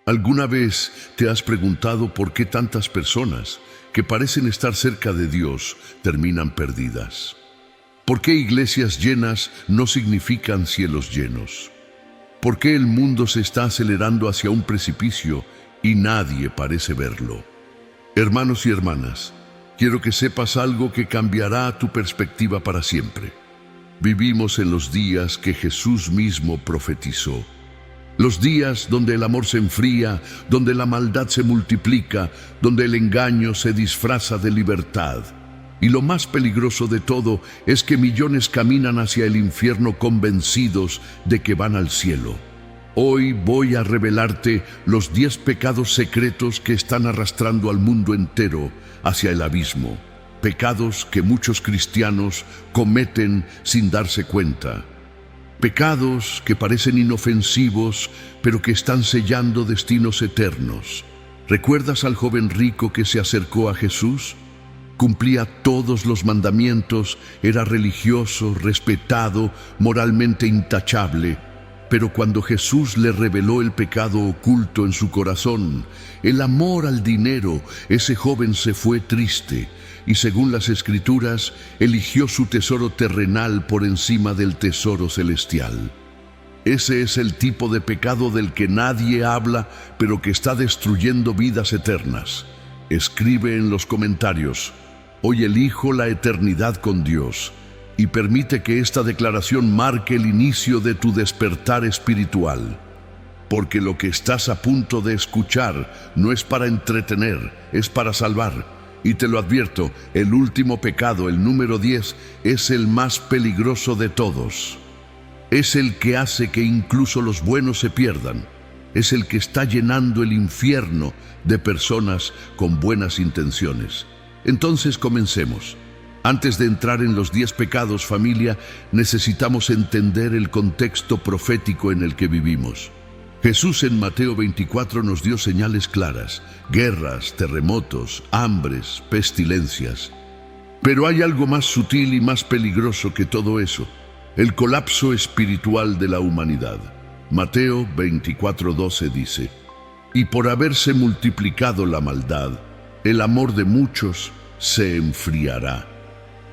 ¿Alguna vez te has preguntado por qué tantas personas que parecen estar cerca de Dios terminan perdidas? ¿Por qué iglesias llenas no significan cielos llenos? ¿Por qué el mundo se está acelerando hacia un precipicio y nadie parece verlo? Hermanos y hermanas, quiero que sepas algo que cambiará tu perspectiva para siempre. Vivimos en los días que Jesús mismo profetizó. Los días donde el amor se enfría, donde la maldad se multiplica, donde el engaño se disfraza de libertad. Y lo más peligroso de todo es que millones caminan hacia el infierno convencidos de que van al cielo. Hoy voy a revelarte los 10 pecados secretos que están arrastrando al mundo entero hacia el abismo. Pecados que muchos cristianos cometen sin darse cuenta. Pecados que parecen inofensivos, pero que están sellando destinos eternos. ¿Recuerdas al joven rico que se acercó a Jesús? Cumplía todos los mandamientos, era religioso, respetado, moralmente intachable. Pero cuando Jesús le reveló el pecado oculto en su corazón, el amor al dinero, ese joven se fue triste y, según las Escrituras, eligió su tesoro terrenal por encima del tesoro celestial. Ese es el tipo de pecado del que nadie habla, pero que está destruyendo vidas eternas. Escribe en los comentarios: hoy elijo la eternidad con Dios. Y permite que esta declaración marque el inicio de tu despertar espiritual. Porque lo que estás a punto de escuchar no es para entretener, es para salvar. Y te lo advierto, el último pecado, el número 10, es el más peligroso de todos. Es el que hace que incluso los buenos se pierdan. Es el que está llenando el infierno de personas con buenas intenciones. Entonces comencemos. Antes de entrar en los 10 pecados, familia, necesitamos entender el contexto profético en el que vivimos. Jesús en Mateo 24 nos dio señales claras: guerras, terremotos, hambres, pestilencias. Pero hay algo más sutil y más peligroso que todo eso: el colapso espiritual de la humanidad. Mateo 24:12 dice: y por haberse multiplicado la maldad, el amor de muchos se enfriará.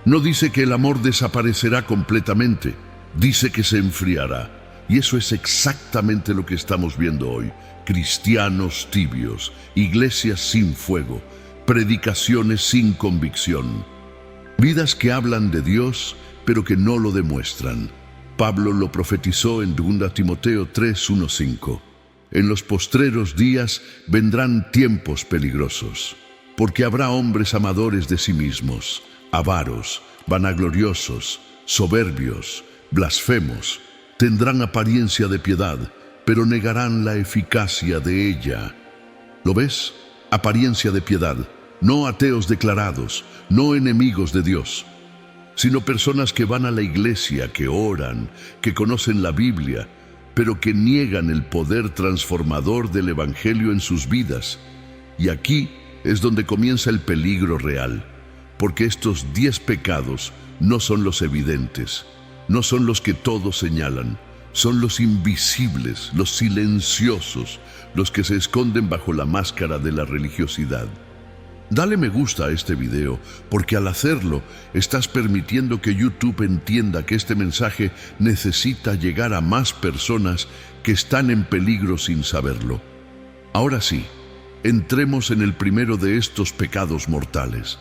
No dice que el amor desaparecerá completamente, dice que se enfriará. Y eso es exactamente lo que estamos viendo hoy. Cristianos tibios, iglesias sin fuego, predicaciones sin convicción. Vidas que hablan de Dios, pero que no lo demuestran. Pablo lo profetizó en 2 Timoteo 3:1-5. En los postreros días vendrán tiempos peligrosos, porque habrá hombres amadores de sí mismos, avaros, vanagloriosos, soberbios, blasfemos. Tendrán apariencia de piedad, pero negarán la eficacia de ella. ¿Lo ves? Apariencia de piedad. No ateos declarados, no enemigos de Dios, sino personas que van a la iglesia, que oran, que conocen la Biblia, pero que niegan el poder transformador del Evangelio en sus vidas. Y aquí es donde comienza el peligro real. Porque estos 10 pecados no son los evidentes, no son los que todos señalan, son los invisibles, los silenciosos, los que se esconden bajo la máscara de la religiosidad. Dale me gusta a este video, porque al hacerlo estás permitiendo que YouTube entienda que este mensaje necesita llegar a más personas que están en peligro sin saberlo. Ahora sí, entremos en el primero de estos pecados mortales.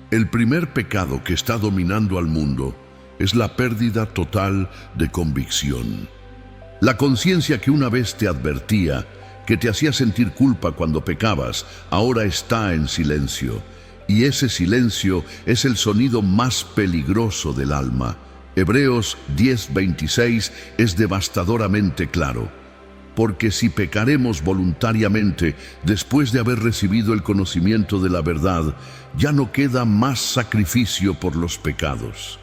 El primer pecado que está dominando al mundo es la pérdida total de convicción. La conciencia que una vez te advertía, que te hacía sentir culpa cuando pecabas, ahora está en silencio. Y ese silencio es el sonido más peligroso del alma. Hebreos 10:26 es devastadoramente claro. Porque si pecaremos voluntariamente después de haber recibido el conocimiento de la verdad, ya no queda más sacrificio por los pecados.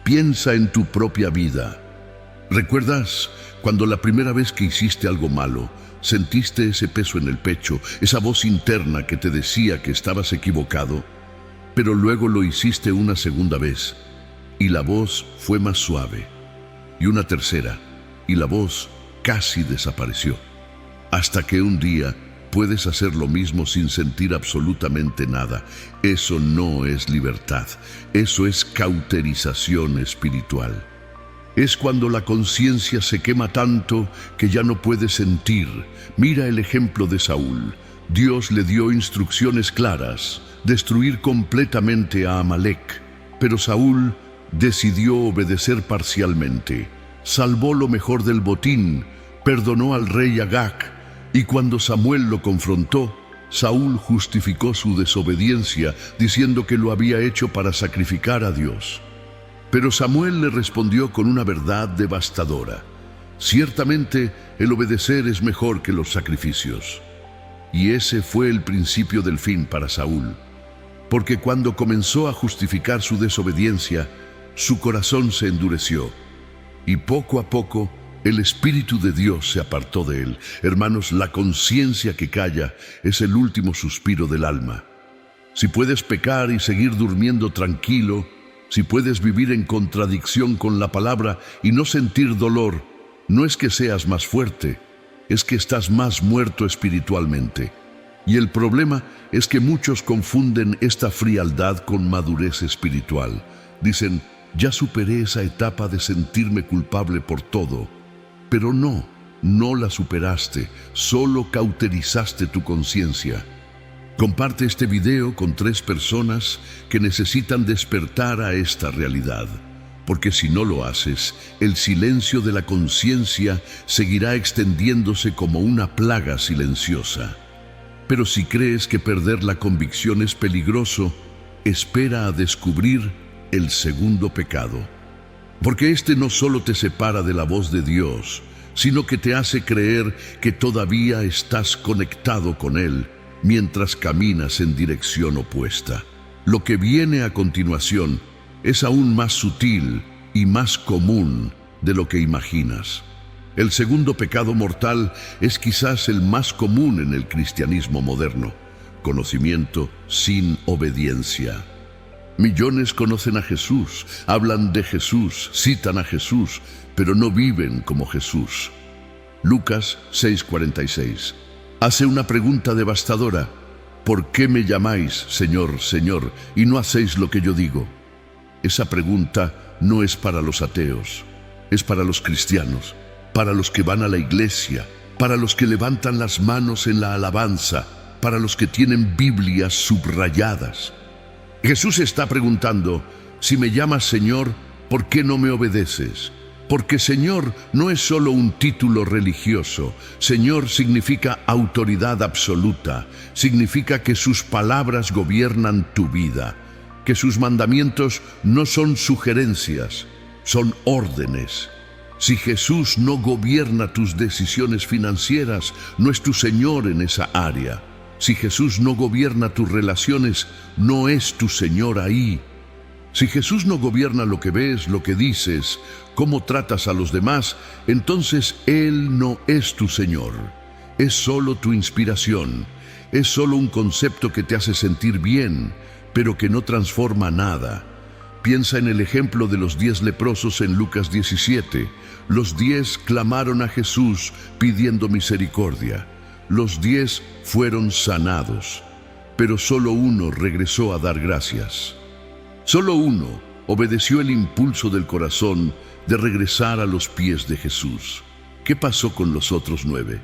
Piensa en tu propia vida. ¿Recuerdas cuando la primera vez que hiciste algo malo, sentiste ese peso en el pecho, esa voz interna que te decía que estabas equivocado? Pero luego lo hiciste una segunda vez, y la voz fue más suave, y una tercera, y la voz casi desapareció. hasta que un día puedes hacer lo mismo sin sentir absolutamente nada. Eso no es libertad, eso es cauterización espiritual. Es cuando la conciencia se quema tanto que ya no puede sentir. Mira el ejemplo de Saúl. Dios le dio instrucciones claras: destruir completamente a Amalek. Pero Saúl decidió obedecer parcialmente. Salvó lo mejor del botín, perdonó al rey Agag, y cuando Samuel lo confrontó, Saúl justificó su desobediencia diciendo que lo había hecho para sacrificar a Dios. Pero Samuel le respondió con una verdad devastadora: ciertamente el obedecer es mejor que los sacrificios. Y ese fue el principio del fin para Saúl, porque cuando comenzó a justificar su desobediencia, su corazón se endureció, y poco a poco el Espíritu de Dios se apartó de él. Hermanos, la conciencia que calla es el último suspiro del alma. Si puedes pecar y seguir durmiendo tranquilo, si puedes vivir en contradicción con la palabra y no sentir dolor, no es que seas más fuerte, es que estás más muerto espiritualmente. Y el problema es que muchos confunden esta frialdad con madurez espiritual. Dicen: ya superé esa etapa de sentirme culpable por todo. Pero no la superaste, solo cauterizaste tu conciencia. Comparte este video con 3 personas que necesitan despertar a esta realidad, porque si no lo haces, el silencio de la conciencia seguirá extendiéndose como una plaga silenciosa. Pero si crees que perder la convicción es peligroso, espera a descubrir el segundo pecado. Porque este no solo te separa de la voz de Dios, sino que te hace creer que todavía estás conectado con Él mientras caminas en dirección opuesta. Lo que viene a continuación es aún más sutil y más común de lo que imaginas. El segundo pecado mortal es quizás el más común en el cristianismo moderno: conocimiento sin obediencia. Millones conocen a Jesús, hablan de Jesús, citan a Jesús, pero no viven como Jesús. Lucas 6:46. Hace una pregunta devastadora: ¿por qué me llamáis Señor, Señor, y no hacéis lo que yo digo? Esa pregunta no es para los ateos, es para los cristianos, para los que van a la iglesia, para los que levantan las manos en la alabanza, para los que tienen Biblias subrayadas. Jesús está preguntando: si me llamas Señor, ¿por qué no me obedeces? Porque Señor no es solo un título religioso. Señor significa autoridad absoluta, significa que sus palabras gobiernan tu vida, que sus mandamientos no son sugerencias, son órdenes. Si Jesús no gobierna tus decisiones financieras, no es tu Señor en esa área. Si Jesús no gobierna tus relaciones, no es tu Señor ahí. Si Jesús no gobierna lo que ves, lo que dices, cómo tratas a los demás, entonces Él no es tu Señor. Es solo tu inspiración, es solo un concepto que te hace sentir bien, pero que no transforma nada. Piensa en el ejemplo de los 10 leprosos en Lucas 17. Los 10 clamaron a Jesús pidiendo misericordia. Los 10 fueron sanados, pero solo uno regresó a dar gracias. Solo uno obedeció el impulso del corazón de regresar a los pies de Jesús. ¿Qué pasó con los otros 9?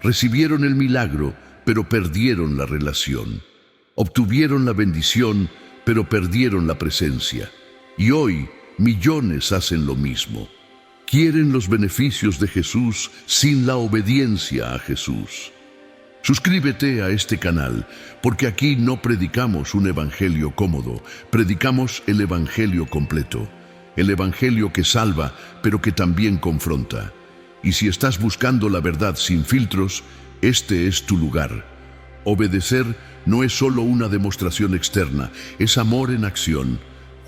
Recibieron el milagro, pero perdieron la relación. Obtuvieron la bendición, pero perdieron la presencia. Y hoy millones hacen lo mismo. Quieren los beneficios de Jesús sin la obediencia a Jesús. Suscríbete a este canal, porque aquí no predicamos un evangelio cómodo, predicamos el evangelio completo, el evangelio que salva, pero que también confronta. Y si estás buscando la verdad sin filtros, este es tu lugar. Obedecer no es solo una demostración externa, es amor en acción.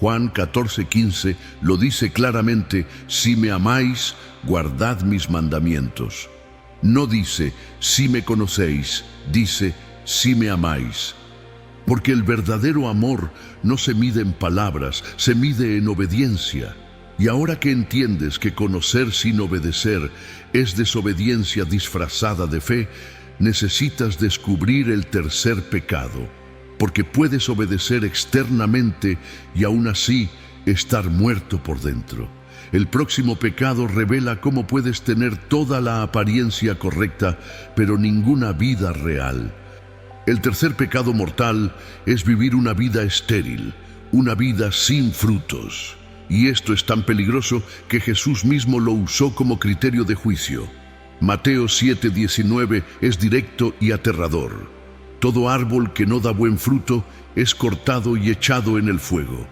Juan 14:15 lo dice claramente: si me amáis, guardad mis mandamientos. No dice, si me conocéis, dice, si me amáis. Porque el verdadero amor no se mide en palabras, se mide en obediencia. Y ahora que entiendes que conocer sin obedecer es desobediencia disfrazada de fe, necesitas descubrir el tercer pecado, porque puedes obedecer externamente y aún así estar muerto por dentro. El próximo pecado revela cómo puedes tener toda la apariencia correcta, pero ninguna vida real. El tercer pecado mortal es vivir una vida estéril, una vida sin frutos. Y esto es tan peligroso que Jesús mismo lo usó como criterio de juicio. Mateo 7:19 es directo y aterrador. Todo árbol que no da buen fruto es cortado y echado en el fuego.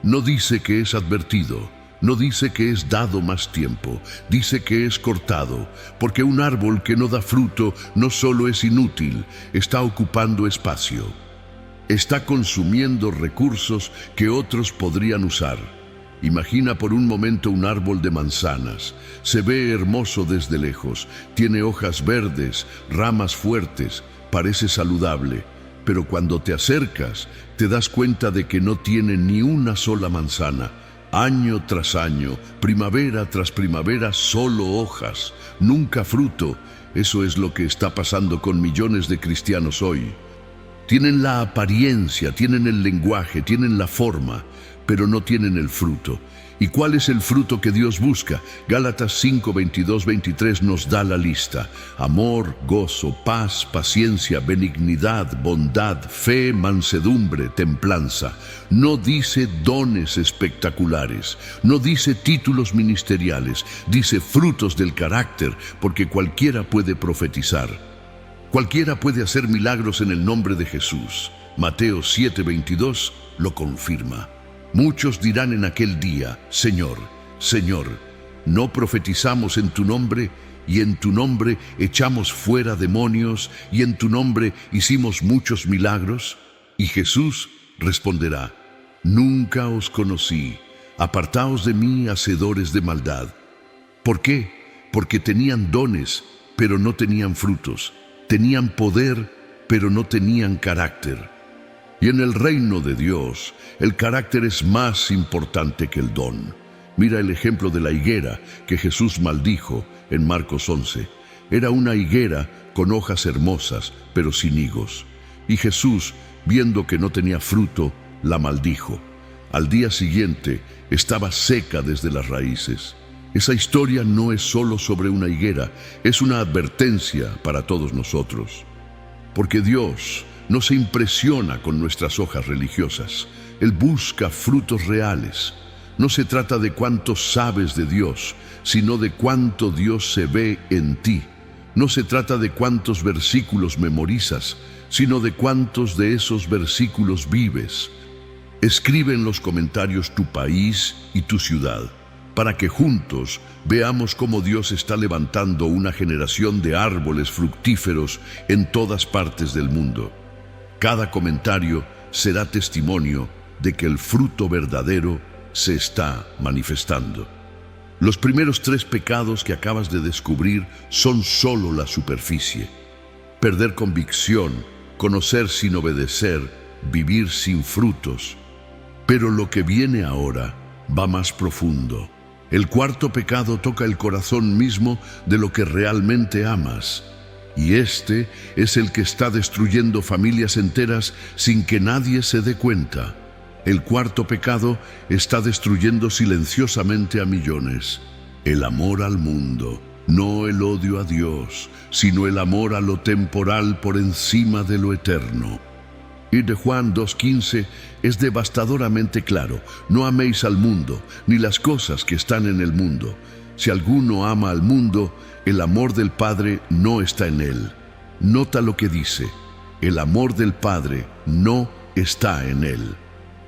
No dice que es advertido, no dice que es dado más tiempo, dice que es cortado, porque un árbol que no da fruto no solo es inútil, está ocupando espacio. Está consumiendo recursos que otros podrían usar. Imagina por un momento un árbol de manzanas. Se ve hermoso desde lejos, tiene hojas verdes, ramas fuertes, parece saludable, pero cuando te acercas, te das cuenta de que no tiene ni una sola manzana. Año tras año, primavera tras primavera, solo hojas, nunca fruto. Eso es lo que está pasando con millones de cristianos hoy. Tienen la apariencia, tienen el lenguaje, tienen la forma, pero no tienen el fruto. ¿Y cuál es el fruto que Dios busca? Gálatas 5:22-23 nos da la lista: amor, gozo, paz, paciencia, benignidad, bondad, fe, mansedumbre, templanza. No dice dones espectaculares, no dice títulos ministeriales, dice frutos del carácter, porque cualquiera puede profetizar. Cualquiera puede hacer milagros en el nombre de Jesús. Mateo 7:22 lo confirma. Muchos dirán en aquel día: Señor, Señor, ¿no profetizamos en tu nombre, y en tu nombre echamos fuera demonios, y en tu nombre hicimos muchos milagros? Y Jesús responderá: Nunca os conocí, apartaos de mí, hacedores de maldad. ¿Por qué? Porque tenían dones, pero no tenían frutos. Tenían poder, pero no tenían carácter. Y en el reino de Dios, el carácter es más importante que el don. Mira el ejemplo de la higuera que Jesús maldijo en Marcos 11. Era una higuera con hojas hermosas, pero sin higos. Y Jesús, viendo que no tenía fruto, la maldijo. Al día siguiente, estaba seca desde las raíces. Esa historia no es solo sobre una higuera, es una advertencia para todos nosotros. Porque Dios no se impresiona con nuestras hojas religiosas. Él busca frutos reales. No se trata de cuánto sabes de Dios, sino de cuánto Dios se ve en ti. No se trata de cuántos versículos memorizas, sino de cuántos de esos versículos vives. Escribe en los comentarios tu país y tu ciudad, para que juntos veamos cómo Dios está levantando una generación de árboles fructíferos en todas partes del mundo. Cada comentario será testimonio de que el fruto verdadero se está manifestando. Los primeros 3 pecados que acabas de descubrir son solo la superficie. Perder convicción, conocer sin obedecer, vivir sin frutos. Pero lo que viene ahora va más profundo. El 4.º pecado toca el corazón mismo de lo que realmente amas. Y este es el que está destruyendo familias enteras sin que nadie se dé cuenta. El 4.º pecado está destruyendo silenciosamente a millones. El amor al mundo, no el odio a Dios, sino el amor a lo temporal por encima de lo eterno. Y de Juan 2:15 es devastadoramente claro: no améis al mundo, ni las cosas que están en el mundo. Si alguno ama al mundo, el amor del Padre no está en él. Nota lo que dice: el amor del Padre no está en él.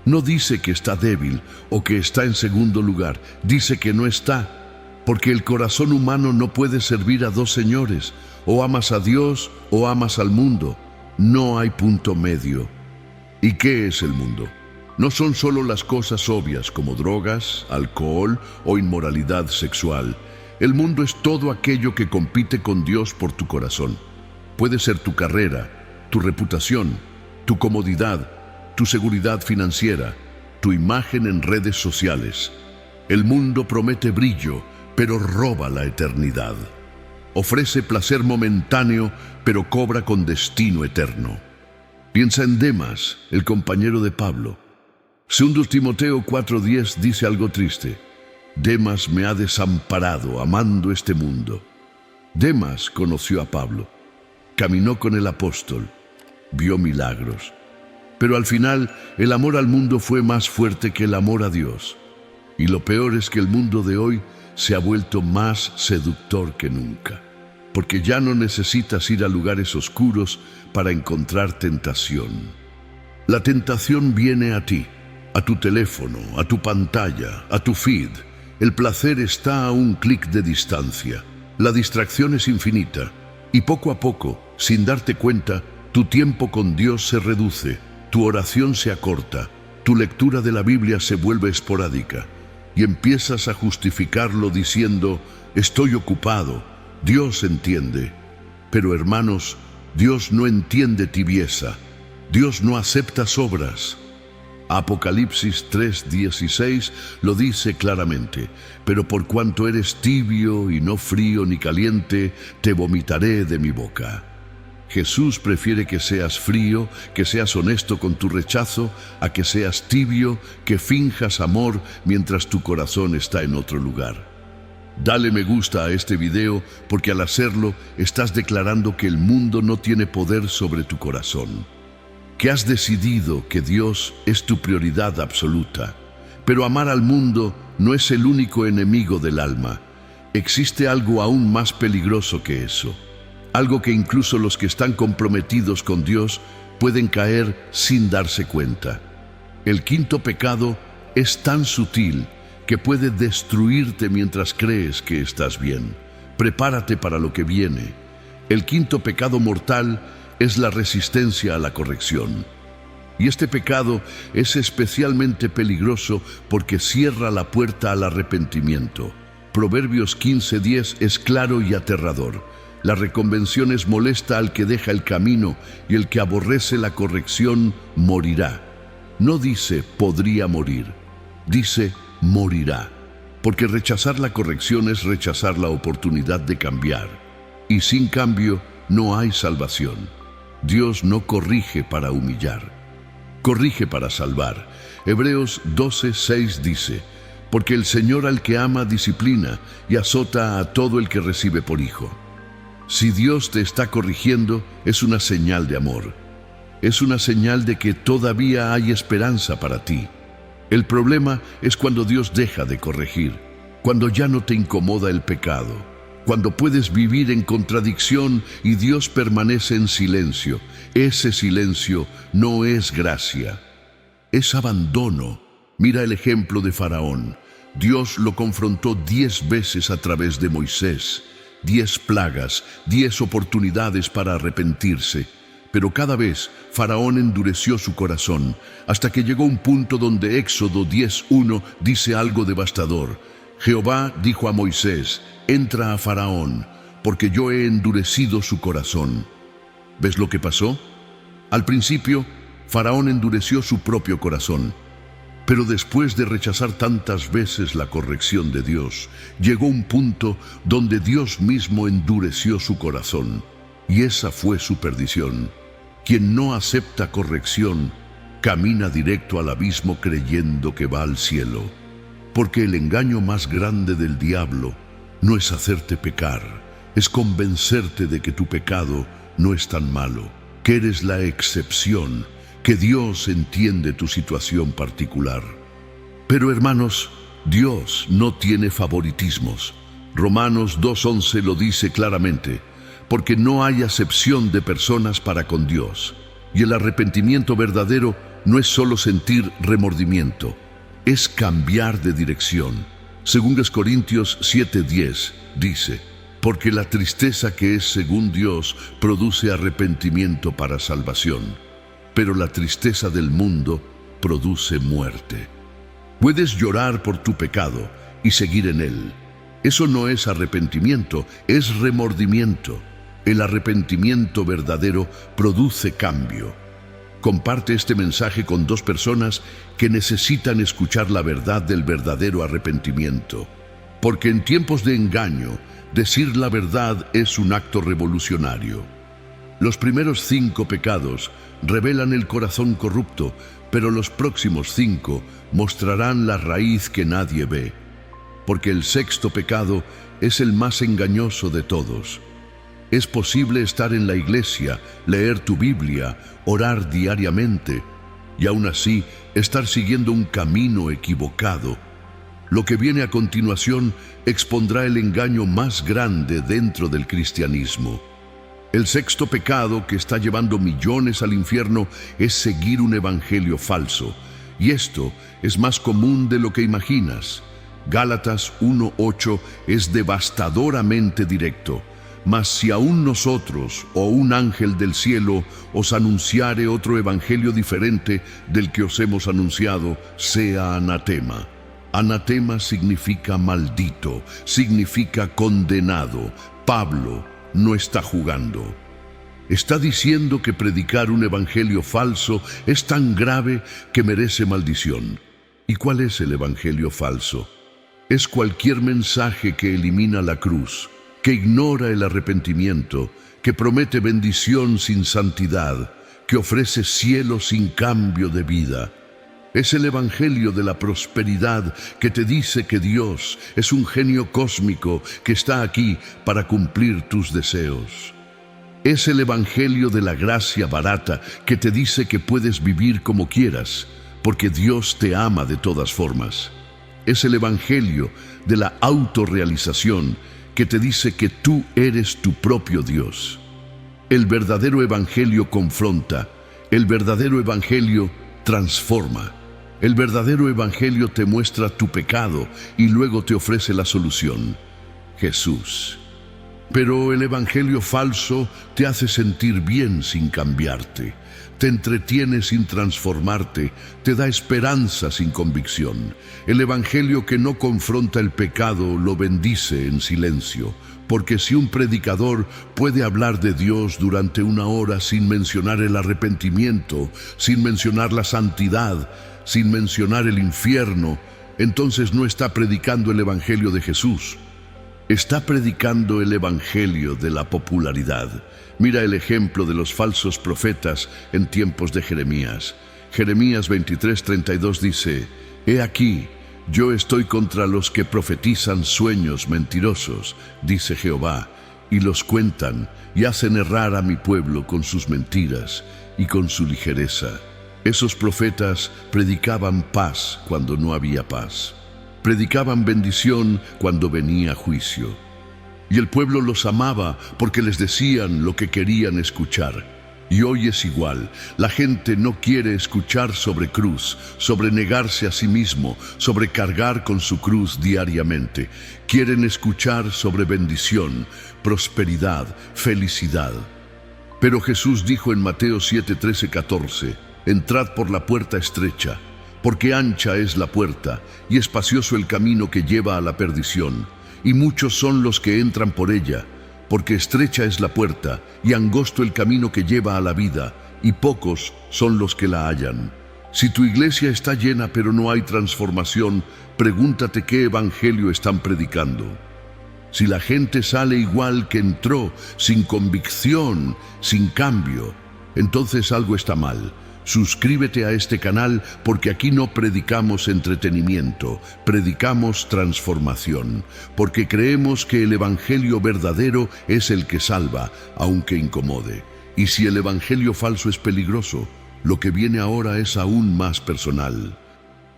No dice que está débil o que está en segundo lugar, dice que no está, porque el corazón humano no puede servir a 2 señores: o amas a Dios o amas al mundo. No hay punto medio. ¿Y qué es el mundo? No son solo las cosas obvias como drogas, alcohol o inmoralidad sexual. El mundo es todo aquello que compite con Dios por tu corazón. Puede ser tu carrera, tu reputación, tu comodidad, tu seguridad financiera, tu imagen en redes sociales. El mundo promete brillo, pero roba la eternidad. Ofrece placer momentáneo, pero cobra con destino eterno. Piensa en Demas, el compañero de Pablo. Segundo Timoteo 4:10 dice algo triste. Demas me ha desamparado amando este mundo. Demas conoció a Pablo, caminó con el apóstol, vio milagros. Pero al final, el amor al mundo fue más fuerte que el amor a Dios. Y lo peor es que el mundo de hoy se ha vuelto más seductor que nunca, porque ya no necesitas ir a lugares oscuros para encontrar tentación. La tentación viene a ti, a tu teléfono, a tu pantalla, a tu feed. El placer está a un clic de distancia. La distracción es infinita y poco a poco, sin darte cuenta, tu tiempo con Dios se reduce, tu oración se acorta, tu lectura de la Biblia se vuelve esporádica y empiezas a justificarlo diciendo, estoy ocupado, Dios entiende. Pero hermanos, Dios no entiende tibieza, Dios no acepta sobras. Apocalipsis 3:16 lo dice claramente, pero por cuanto eres tibio y no frío ni caliente, te vomitaré de mi boca. Jesús prefiere que seas frío, que seas honesto con tu rechazo, a que seas tibio, que finjas amor mientras tu corazón está en otro lugar. Dale me gusta a este video porque al hacerlo estás declarando que el mundo no tiene poder sobre tu corazón, que has decidido que Dios es tu prioridad absoluta. Pero amar al mundo no es el único enemigo del alma. Existe algo aún más peligroso que eso, algo que incluso los que están comprometidos con Dios pueden caer sin darse cuenta. El quinto pecado es tan sutil que puede destruirte mientras crees que estás bien. Prepárate para lo que viene. El quinto pecado mortal es la resistencia a la corrección. Y este pecado es especialmente peligroso porque cierra la puerta al arrepentimiento. Proverbios 15:10 es claro y aterrador. La reconvención es molesta al que deja el camino y el que aborrece la corrección morirá. No dice podría morir, dice morirá. Porque rechazar la corrección es rechazar la oportunidad de cambiar. Y sin cambio no hay salvación. Dios no corrige para humillar, corrige para salvar. Hebreos 12:6 dice, porque el Señor al que ama disciplina y azota a todo el que recibe por hijo. Si Dios te está corrigiendo, es una señal de amor. Es una señal de que todavía hay esperanza para ti. El problema es cuando Dios deja de corregir, cuando ya no te incomoda el pecado, cuando puedes vivir en contradicción y Dios permanece en silencio. Ese silencio no es gracia, es abandono. Mira el ejemplo de Faraón. Dios lo confrontó 10 veces a través de Moisés. 10 plagas, 10 oportunidades para arrepentirse. Pero cada vez Faraón endureció su corazón, hasta que llegó un punto donde Éxodo 10:1 dice algo devastador. Jehová dijo a Moisés, entra a Faraón, porque yo he endurecido su corazón. ¿Ves lo que pasó? Al principio, Faraón endureció su propio corazón. Pero después de rechazar tantas veces la corrección de Dios, llegó un punto donde Dios mismo endureció su corazón. Y esa fue su perdición. Quien no acepta corrección, camina directo al abismo creyendo que va al cielo. Porque el engaño más grande del diablo no es hacerte pecar, es convencerte de que tu pecado no es tan malo, que eres la excepción, que Dios entiende tu situación particular. Pero hermanos, Dios no tiene favoritismos. Romanos 2:11 lo dice claramente, porque no hay acepción de personas para con Dios. Y el arrepentimiento verdadero no es solo sentir remordimiento, es cambiar de dirección. Según Corintios 7:10 dice, porque la tristeza que es según Dios produce arrepentimiento para salvación, pero la tristeza del mundo produce muerte. Puedes llorar por tu pecado y seguir en él. Eso no es arrepentimiento, es remordimiento. El arrepentimiento verdadero produce cambio. comparte este mensaje con 2 personas que necesitan escuchar la verdad del verdadero arrepentimiento. Porque en tiempos de engaño, decir la verdad es un acto revolucionario. Los primeros 5 pecados revelan el corazón corrupto, pero los próximos 5 mostrarán la raíz que nadie ve. Porque el 6º pecado es el más engañoso de todos. Es posible estar en la iglesia, leer tu Biblia, orar diariamente, y aún así estar siguiendo un camino equivocado. Lo que viene a continuación expondrá el engaño más grande dentro del cristianismo. El 6º pecado que está llevando millones al infierno es seguir un evangelio falso, y esto es más común de lo que imaginas. Gálatas 1:8 es devastadoramente directo. Mas si aún nosotros o un ángel del cielo os anunciare otro evangelio diferente del que os hemos anunciado, sea anatema. Anatema significa maldito, significa condenado. Pablo no está jugando. Está diciendo que predicar un evangelio falso es tan grave que merece maldición. ¿Y cuál es el evangelio falso? Es cualquier mensaje que elimina la cruz, que ignora el arrepentimiento, que promete bendición sin santidad, que ofrece cielo sin cambio de vida. Es el evangelio de la prosperidad que te dice que Dios es un genio cósmico que está aquí para cumplir tus deseos. Es el evangelio de la gracia barata que te dice que puedes vivir como quieras, porque Dios te ama de todas formas. Es el evangelio de la autorrealización que te dice que tú eres tu propio Dios. El verdadero evangelio confronta, el verdadero evangelio transforma. El verdadero evangelio te muestra tu pecado y luego te ofrece la solución: Jesús. Pero el evangelio falso te hace sentir bien sin cambiarte, te entretiene sin transformarte, te da esperanza sin convicción. El evangelio que no confronta el pecado lo bendice en silencio, porque si un predicador puede hablar de Dios durante 1 hora sin mencionar el arrepentimiento, sin mencionar la santidad, sin mencionar el infierno, entonces no está predicando el evangelio de Jesús. Está predicando el evangelio de la popularidad. Mira el ejemplo de los falsos profetas en tiempos de Jeremías. Jeremías 23:32 dice: He aquí, yo estoy contra los que profetizan sueños mentirosos, dice Jehová, y los cuentan y hacen errar a mi pueblo con sus mentiras y con su ligereza. Esos profetas predicaban paz cuando no había paz. Predicaban bendición cuando venía juicio. Y el pueblo los amaba porque les decían lo que querían escuchar. Y hoy es igual. La gente no quiere escuchar sobre cruz, sobre negarse a sí mismo, sobre cargar con su cruz diariamente. Quieren escuchar sobre bendición, prosperidad, felicidad. Pero Jesús dijo en Mateo 7:13-14: Entrad por la puerta estrecha, porque ancha es la puerta y espacioso el camino que lleva a la perdición, y muchos son los que entran por ella, porque estrecha es la puerta y angosto el camino que lleva a la vida, y pocos son los que la hallan. Si tu iglesia está llena pero no hay transformación, pregúntate qué evangelio están predicando. Si la gente sale igual que entró, sin convicción, sin cambio, entonces algo está mal. Suscríbete a este canal porque aquí no predicamos entretenimiento, predicamos transformación, porque creemos que el evangelio verdadero es el que salva, aunque incomode. Y si el evangelio falso es peligroso, lo que viene ahora es aún más personal.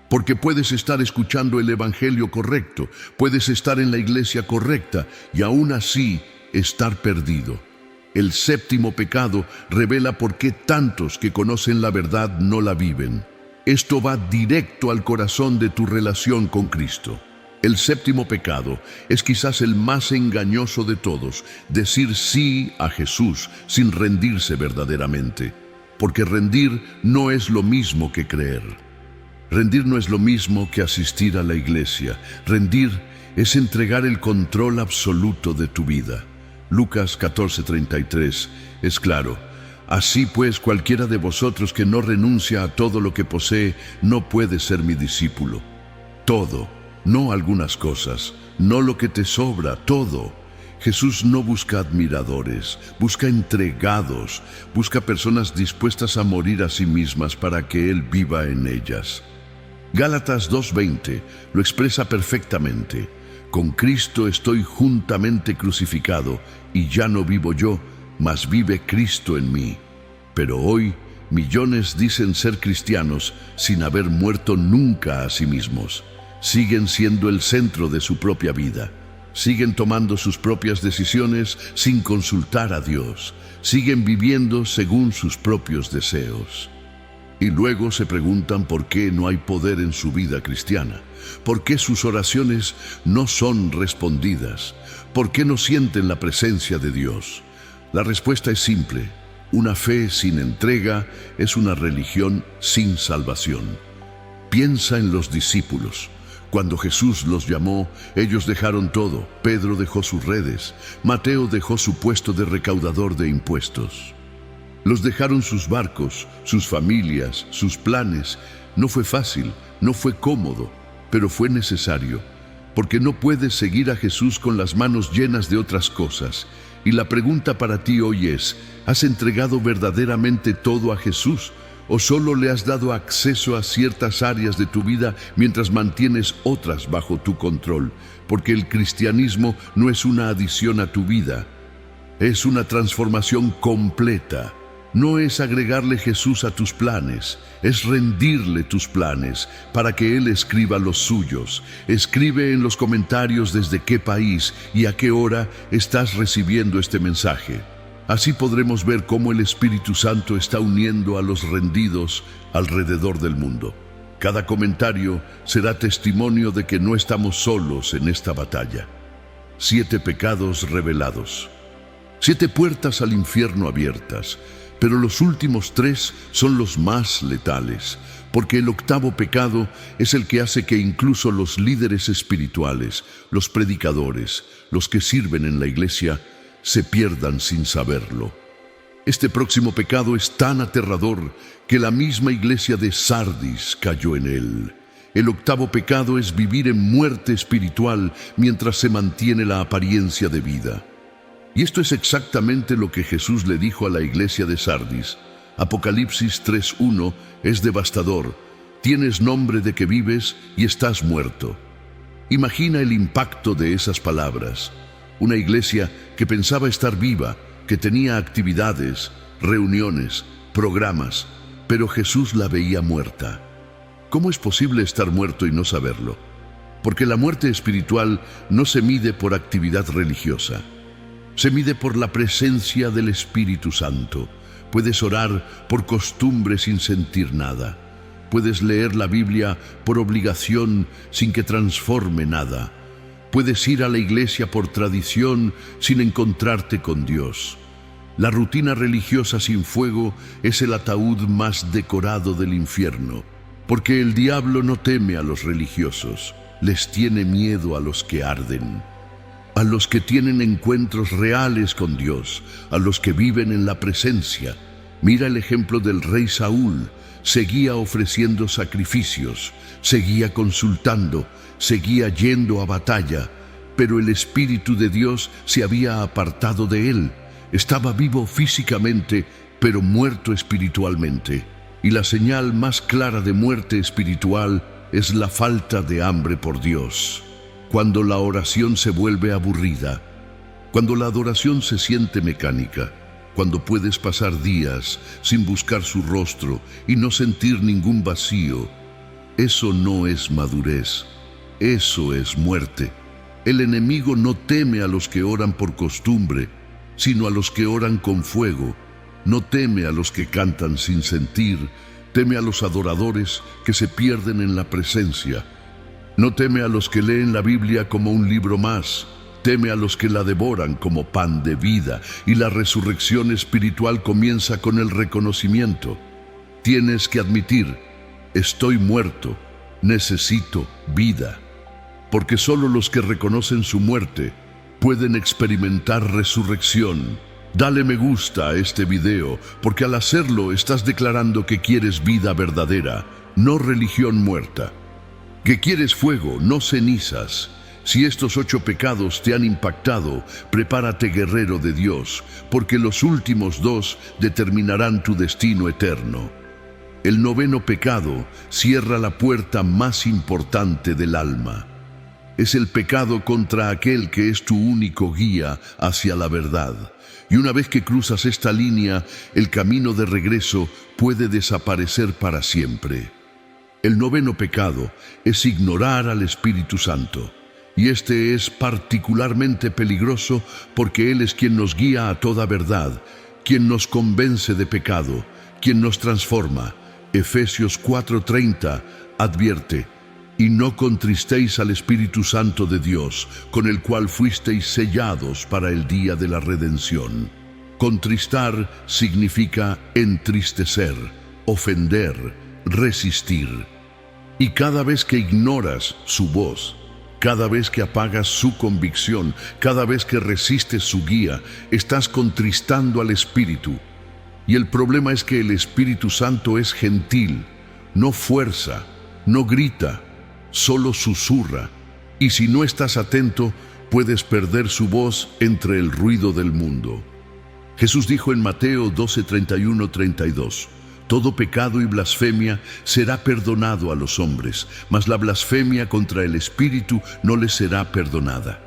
Porque puedes estar escuchando el evangelio correcto, puedes estar en la iglesia correcta y aún así estar perdido. El 7º pecado revela por qué tantos que conocen la verdad no la viven. Esto va directo al corazón de tu relación con Cristo. El 7º pecado es quizás el más engañoso de todos: decir sí a Jesús sin rendirse verdaderamente. Porque rendir no es lo mismo que creer. Rendir no es lo mismo que asistir a la iglesia. Rendir es entregar el control absoluto de tu vida. Lucas 14:33 es claro: Así pues, cualquiera de vosotros que no renuncia a todo lo que posee, no puede ser mi discípulo. Todo, no algunas cosas, no lo que te sobra, todo. Jesús no busca admiradores, busca entregados, busca personas dispuestas a morir a sí mismas para que Él viva en ellas. Gálatas 2:20 lo expresa perfectamente. Con Cristo estoy juntamente crucificado, y ya no vivo yo, mas vive Cristo en mí. Pero hoy, millones dicen ser cristianos sin haber muerto nunca a sí mismos. Siguen siendo el centro de su propia vida. Siguen tomando sus propias decisiones sin consultar a Dios. Siguen viviendo según sus propios deseos. Y luego se preguntan por qué no hay poder en su vida cristiana. ¿Por qué sus oraciones no son respondidas? ¿Por qué no sienten la presencia de Dios? La respuesta es simple. Una fe sin entrega es una religión sin salvación. Piensa en los discípulos. Cuando Jesús los llamó, ellos dejaron todo. Pedro dejó sus redes. Mateo dejó su puesto de recaudador de impuestos. Los dejaron sus barcos, sus familias, sus planes. No fue fácil, no fue cómodo, pero fue necesario. Porque no puedes seguir a Jesús con las manos llenas de otras cosas. Y la pregunta para ti hoy es, ¿has entregado verdaderamente todo a Jesús? ¿O solo le has dado acceso a ciertas áreas de tu vida mientras mantienes otras bajo tu control? Porque el cristianismo no es una adición a tu vida, es una transformación completa. No es agregarle Jesús a tus planes, es rendirle tus planes para que Él escriba los suyos. Escribe en los comentarios desde qué país y a qué hora estás recibiendo este mensaje. Así podremos ver cómo el Espíritu Santo está uniendo a los rendidos alrededor del mundo. Cada comentario será testimonio de que no estamos solos en esta batalla. 7 pecados revelados. 7 puertas al infierno abiertas. Pero los últimos 3 son los más letales, porque el 8º pecado es el que hace que incluso los líderes espirituales, los predicadores, los que sirven en la iglesia, se pierdan sin saberlo. Este próximo pecado es tan aterrador que la misma iglesia de Sardis cayó en él. El 8º pecado es vivir en muerte espiritual mientras se mantiene la apariencia de vida. Y esto es exactamente lo que Jesús le dijo a la iglesia de Sardis. Apocalipsis 3:1 es devastador. Tienes nombre de que vives y estás muerto. Imagina el impacto de esas palabras. Una iglesia que pensaba estar viva, que tenía actividades, reuniones, programas, pero Jesús la veía muerta. ¿Cómo es posible estar muerto y no saberlo? Porque la muerte espiritual no se mide por actividad religiosa. Se mide por la presencia del Espíritu Santo. Puedes orar por costumbre sin sentir nada. Puedes leer la Biblia por obligación sin que transforme nada. Puedes ir a la iglesia por tradición sin encontrarte con Dios. La rutina religiosa sin fuego es el ataúd más decorado del infierno, porque el diablo no teme a los religiosos, les tiene miedo a los que arden. A los que tienen encuentros reales con Dios, a los que viven en la presencia. Mira el ejemplo del rey Saúl. Seguía ofreciendo sacrificios, seguía consultando, seguía yendo a batalla, pero el Espíritu de Dios se había apartado de él. Estaba vivo físicamente, pero muerto espiritualmente. Y la señal más clara de muerte espiritual es la falta de hambre por Dios. Cuando la oración se vuelve aburrida, cuando la adoración se siente mecánica, cuando puedes pasar días sin buscar su rostro y no sentir ningún vacío, eso no es madurez, eso es muerte. El enemigo no teme a los que oran por costumbre, sino a los que oran con fuego. No teme a los que cantan sin sentir, teme a los adoradores que se pierden en la presencia. No teme a los que leen la Biblia como un libro más, teme a los que la devoran como pan de vida, y la resurrección espiritual comienza con el reconocimiento. Tienes que admitir, estoy muerto, necesito vida, porque solo los que reconocen su muerte pueden experimentar resurrección. Dale me gusta a este video, porque al hacerlo estás declarando que quieres vida verdadera, no religión muerta. Que quieres fuego, no cenizas. Si estos 8 pecados te han impactado, prepárate, guerrero de Dios, porque los últimos 2 determinarán tu destino eterno. El 9º pecado cierra la puerta más importante del alma. Es el pecado contra aquel que es tu único guía hacia la verdad. Y una vez que cruzas esta línea, el camino de regreso puede desaparecer para siempre. El 9º pecado es ignorar al Espíritu Santo. Y este es particularmente peligroso porque Él es quien nos guía a toda verdad, quien nos convence de pecado, quien nos transforma. Efesios 4:30 advierte: y no contristéis al Espíritu Santo de Dios, con el cual fuisteis sellados para el día de la redención. Contristar significa entristecer, ofender, resistir. Y cada vez que ignoras su voz, cada vez que apagas su convicción, cada vez que resistes su guía, estás contristando al Espíritu. Y el problema es que el Espíritu Santo es gentil, no fuerza, no grita, solo susurra. Y si no estás atento, puedes perder su voz entre el ruido del mundo. Jesús dijo en Mateo 12:31-32, todo pecado y blasfemia será perdonado a los hombres, mas la blasfemia contra el Espíritu no les será perdonada.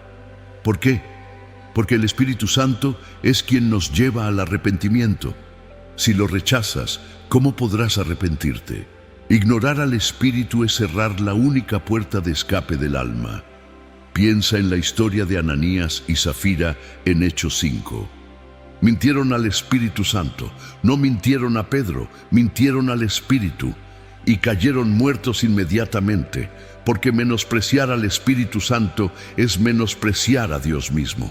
¿Por qué? Porque el Espíritu Santo es quien nos lleva al arrepentimiento. Si lo rechazas, ¿cómo podrás arrepentirte? Ignorar al Espíritu es cerrar la única puerta de escape del alma. Piensa en la historia de Ananías y Zafira en Hechos 5. Mintieron al Espíritu Santo, no mintieron a Pedro, mintieron al Espíritu, y cayeron muertos inmediatamente, porque menospreciar al Espíritu Santo es menospreciar a Dios mismo.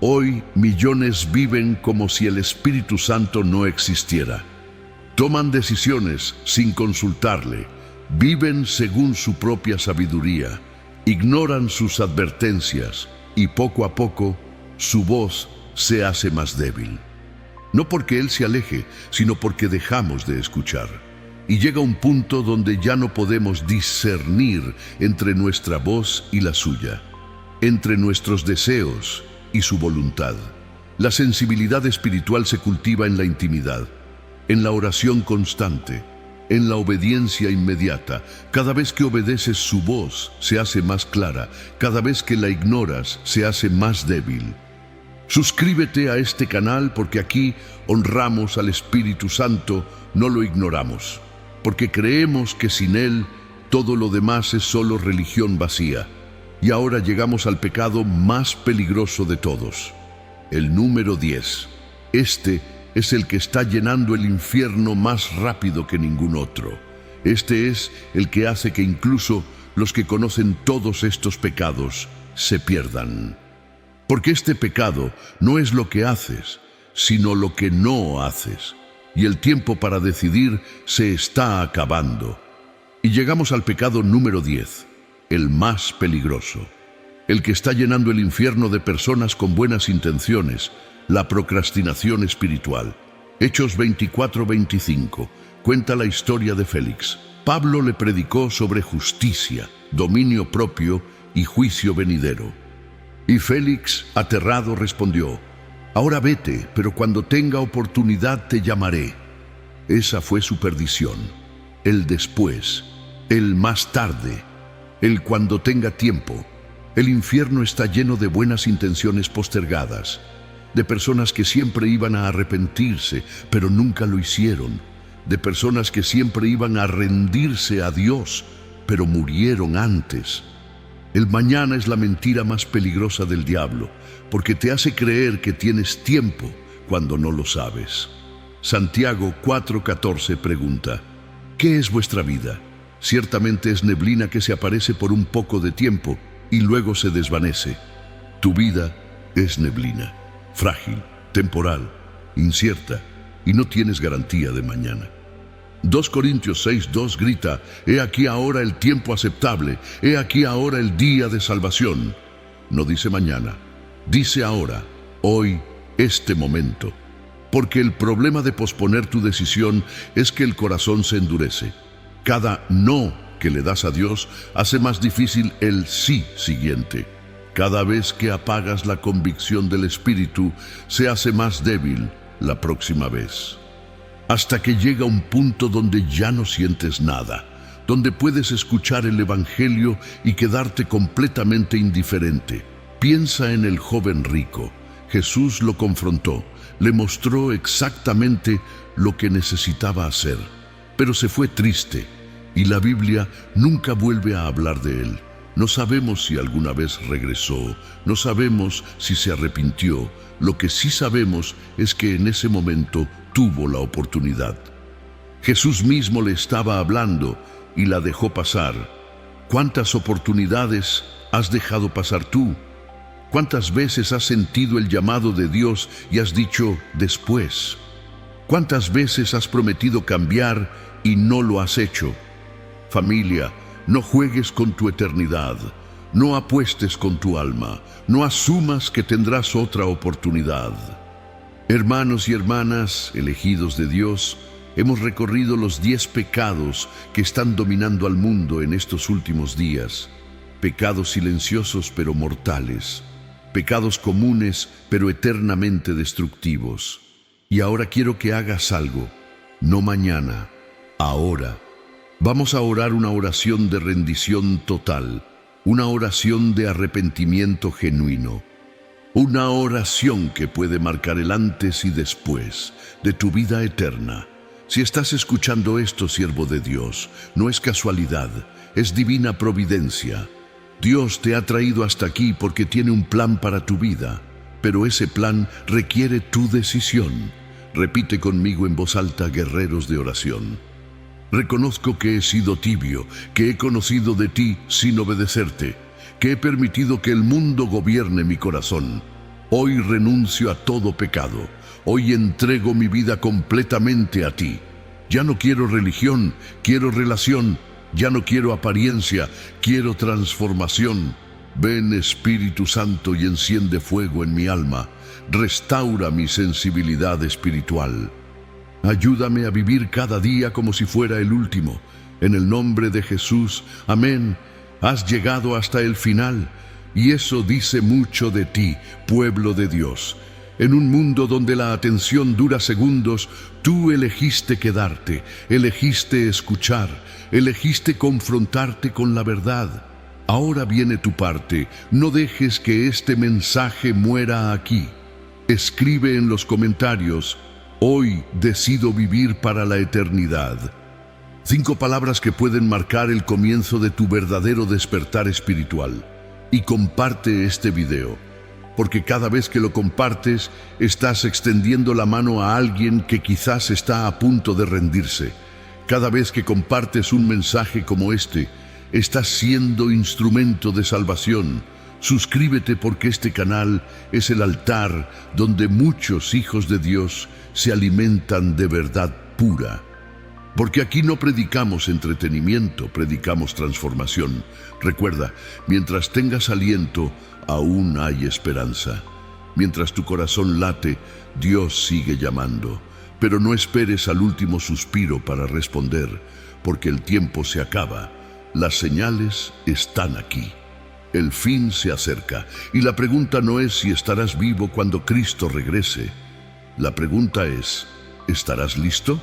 Hoy millones viven como si el Espíritu Santo no existiera. Toman decisiones sin consultarle, viven según su propia sabiduría, ignoran sus advertencias y poco a poco su voz se hace más débil. No porque Él se aleje, sino porque dejamos de escuchar. Y llega un punto donde ya no podemos discernir entre nuestra voz y la suya, entre nuestros deseos y su voluntad. La sensibilidad espiritual se cultiva en la intimidad, en la oración constante, en la obediencia inmediata. Cada vez que obedeces su voz se hace más clara, cada vez que la ignoras se hace más débil. Suscríbete a este canal porque aquí honramos al Espíritu Santo, no lo ignoramos, porque creemos que sin Él todo lo demás es solo religión vacía. Y ahora llegamos al pecado más peligroso de todos, el número 10. Este es el que está llenando el infierno más rápido que ningún otro. Este es el que hace que incluso los que conocen todos estos pecados se pierdan. Porque este pecado no es lo que haces, sino lo que no haces. Y el tiempo para decidir se está acabando. Y llegamos al pecado número 10, el más peligroso. El que está llenando el infierno de personas con buenas intenciones, la procrastinación espiritual. Hechos 24:25 cuenta la historia de Félix. Pablo le predicó sobre justicia, dominio propio y juicio venidero. Y Félix, aterrado, respondió: ahora vete, pero cuando tenga oportunidad te llamaré. Esa fue su perdición. El después, el más tarde, el cuando tenga tiempo. El infierno está lleno de buenas intenciones postergadas, de personas que siempre iban a arrepentirse, pero nunca lo hicieron, de personas que siempre iban a rendirse a Dios, pero murieron antes. El mañana es la mentira más peligrosa del diablo, porque te hace creer que tienes tiempo cuando no lo sabes. Santiago 4:14 pregunta: ¿qué es vuestra vida? Ciertamente es neblina que se aparece por un poco de tiempo y luego se desvanece. Tu vida es neblina, frágil, temporal, incierta, y no tienes garantía de mañana. 2 Corintios 6:2 grita: he aquí ahora el tiempo aceptable, he aquí ahora el día de salvación. No dice mañana, dice ahora, hoy este momento. Porque el problema de posponer tu decisión es que el corazón se endurece. Cada no que le das a Dios hace más difícil el sí siguiente. Cada vez que apagas la convicción del Espíritu, se hace más débil la próxima vez. Hasta que llega un punto donde ya no sientes nada, donde puedes escuchar el Evangelio y quedarte completamente indiferente. Piensa en el joven rico. Jesús lo confrontó, le mostró exactamente lo que necesitaba hacer, pero se fue triste, y la Biblia nunca vuelve a hablar de él. No sabemos si alguna vez regresó, no sabemos si se arrepintió. Lo que sí sabemos es que en ese momento tuvo la oportunidad. Jesús mismo le estaba hablando y la dejó pasar. ¿Cuántas oportunidades has dejado pasar tú? ¿Cuántas veces has sentido el llamado de Dios y has dicho después? ¿Cuántas veces has prometido cambiar y no lo has hecho? Familia, no juegues con tu eternidad, no apuestes con tu alma, no asumas que tendrás otra oportunidad. Hermanos y hermanas, elegidos de Dios, hemos recorrido los 10 pecados que están dominando al mundo en estos últimos días. Pecados silenciosos pero mortales, pecados comunes pero eternamente destructivos. Y ahora quiero que hagas algo, no mañana, ahora. Vamos a orar una oración de rendición total, una oración de arrepentimiento genuino, una oración que puede marcar el antes y después de tu vida eterna. Si estás escuchando esto, siervo de Dios, no es casualidad, es divina providencia. Dios te ha traído hasta aquí porque tiene un plan para tu vida, pero ese plan requiere tu decisión. Repite conmigo en voz alta, guerreros de oración. Reconozco que he sido tibio, que he conocido de ti sin obedecerte, que he permitido que el mundo gobierne mi corazón. Hoy renuncio a todo pecado. Hoy entrego mi vida completamente a ti. Ya no quiero religión, quiero relación. Ya no quiero apariencia, quiero transformación. Ven, Espíritu Santo, y enciende fuego en mi alma. Restaura mi sensibilidad espiritual. Ayúdame a vivir cada día como si fuera el último. En el nombre de Jesús, amén. Has llegado hasta el final, y eso dice mucho de ti, pueblo de Dios. En un mundo donde la atención dura segundos, tú elegiste quedarte, elegiste escuchar, elegiste confrontarte con la verdad. Ahora viene tu parte, no dejes que este mensaje muera aquí. Escribe en los comentarios: hoy decido vivir para la eternidad. 5 palabras que pueden marcar el comienzo de tu verdadero despertar espiritual. Y comparte este video, porque cada vez que lo compartes, estás extendiendo la mano a alguien que quizás está a punto de rendirse. Cada vez que compartes un mensaje como este, estás siendo instrumento de salvación. Suscríbete, porque este canal es el altar donde muchos hijos de Dios se alimentan de verdad pura. Porque aquí no predicamos entretenimiento, predicamos transformación. Recuerda, mientras tengas aliento, aún hay esperanza. Mientras tu corazón late, Dios sigue llamando. Pero no esperes al último suspiro para responder, porque el tiempo se acaba. Las señales están aquí. El fin se acerca, y la pregunta no es si estarás vivo cuando Cristo regrese. La pregunta es: ¿estarás listo?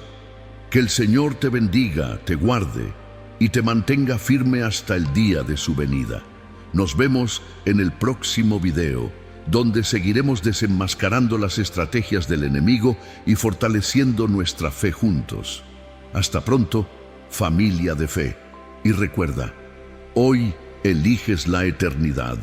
Que el Señor te bendiga, te guarde y te mantenga firme hasta el día de su venida. Nos vemos en el próximo video, donde seguiremos desenmascarando las estrategias del enemigo y fortaleciendo nuestra fe juntos. Hasta pronto, familia de fe. Y recuerda, hoy eliges la eternidad.